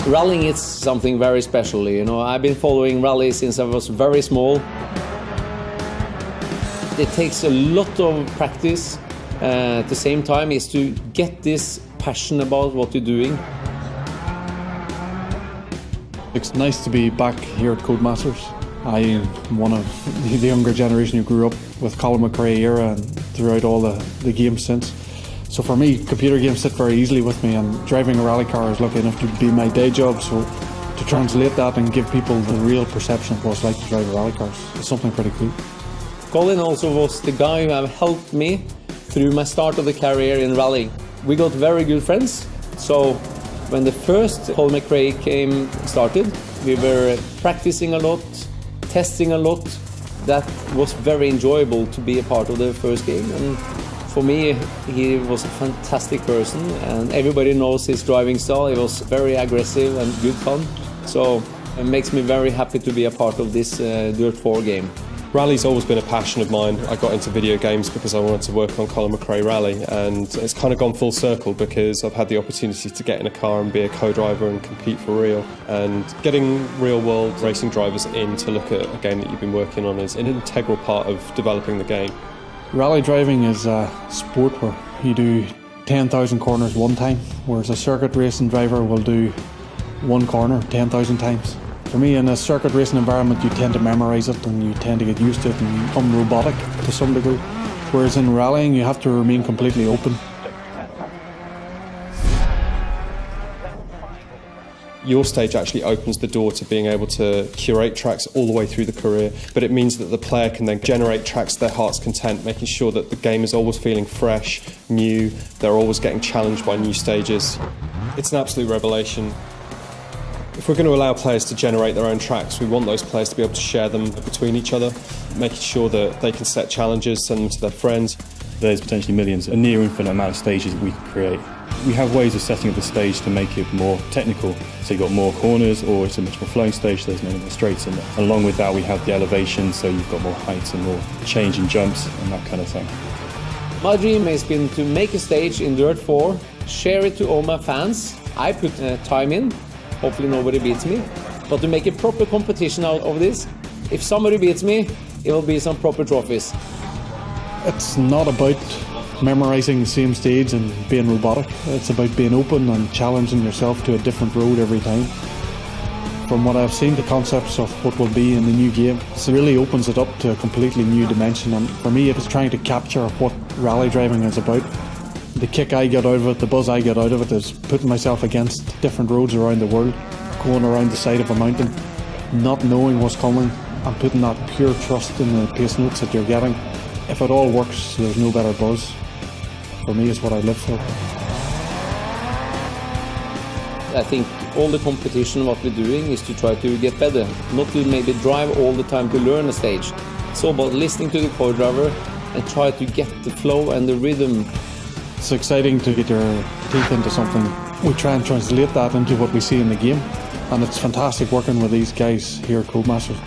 Rallying is something very special, you know. I've been following rally since I was very small. It takes a lot of practice. At the same time is to get this passion about what you're doing. It's nice to be back here at Codemasters. I am one of the younger generation who grew up with Colin McRae era and throughout all the games since. So for me, computer games sit very easily with me, and driving a rally car is lucky enough to be my day job. So to translate that and give people the real perception of what it's like to drive a rally car is something pretty cool. Colin also was the guy who have helped me through my start of the career in rallying. We got very good friends. So when the first Colin McRae started, we were practicing a lot, testing a lot. That was very enjoyable to be a part of the first game. And for me, he was a fantastic person, and everybody knows his driving style. He was very aggressive and good fun. So it makes me very happy to be a part of this Dirt 4 game. Rally's always been a passion of mine. I got into video games because I wanted to work on Colin McRae Rally, and it's kind of gone full circle because I've had the opportunity to get in a car and be a co-driver and compete for real. And getting real-world racing drivers in to look at a game that you've been working on is an integral part of developing the game. Rally driving is a sport where you do 10,000 corners one time, whereas a circuit racing driver will do one corner 10,000 times. For me, in a circuit racing environment, you tend to memorise it and you tend to get used to it and you become robotic to some degree. Whereas in rallying, you have to remain completely open. Your stage actually opens the door to being able to curate tracks all the way through the career, but it means that the player can then generate tracks to their heart's content, making sure that the game is always feeling fresh, new, they're always getting challenged by new stages. It's an absolute revelation. If we're going to allow players to generate their own tracks, we want those players to be able to share them between each other, making sure that they can set challenges, send them to their friends. There's potentially millions, a near infinite amount of stages that we can create. We have ways of setting up the stage to make it more technical. So you've got more corners, or it's a much more flowing stage, so there's many more straights in there. And along with that, we have the elevation, so you've got more heights and more change in jumps and that kind of thing. My dream has been to make a stage in Dirt 4, share it to all my fans. I put time in, hopefully nobody beats me, but to make a proper competition out of this. If somebody beats me, it will be some proper trophies. It's not about memorising the same stage and being robotic. It's about being open and challenging yourself to a different road every time. From what I've seen, the concepts of what will be in the new game, it really opens it up to a completely new dimension, and for me it is trying to capture what rally driving is about. The kick I get out of it, the buzz I get out of it is putting myself against different roads around the world, going around the side of a mountain, not knowing what's coming and putting that pure trust in the pace notes that you're getting. If it all works, there's no better buzz. For me, it's what I live for. I think all the competition, what we're doing, is to try to get better, not to maybe drive all the time to learn a stage. It's all about listening to the co-driver and try to get the flow and the rhythm. It's exciting to get your teeth into something. We try and translate that into what we see in the game, and it's fantastic working with these guys here at Codemasters.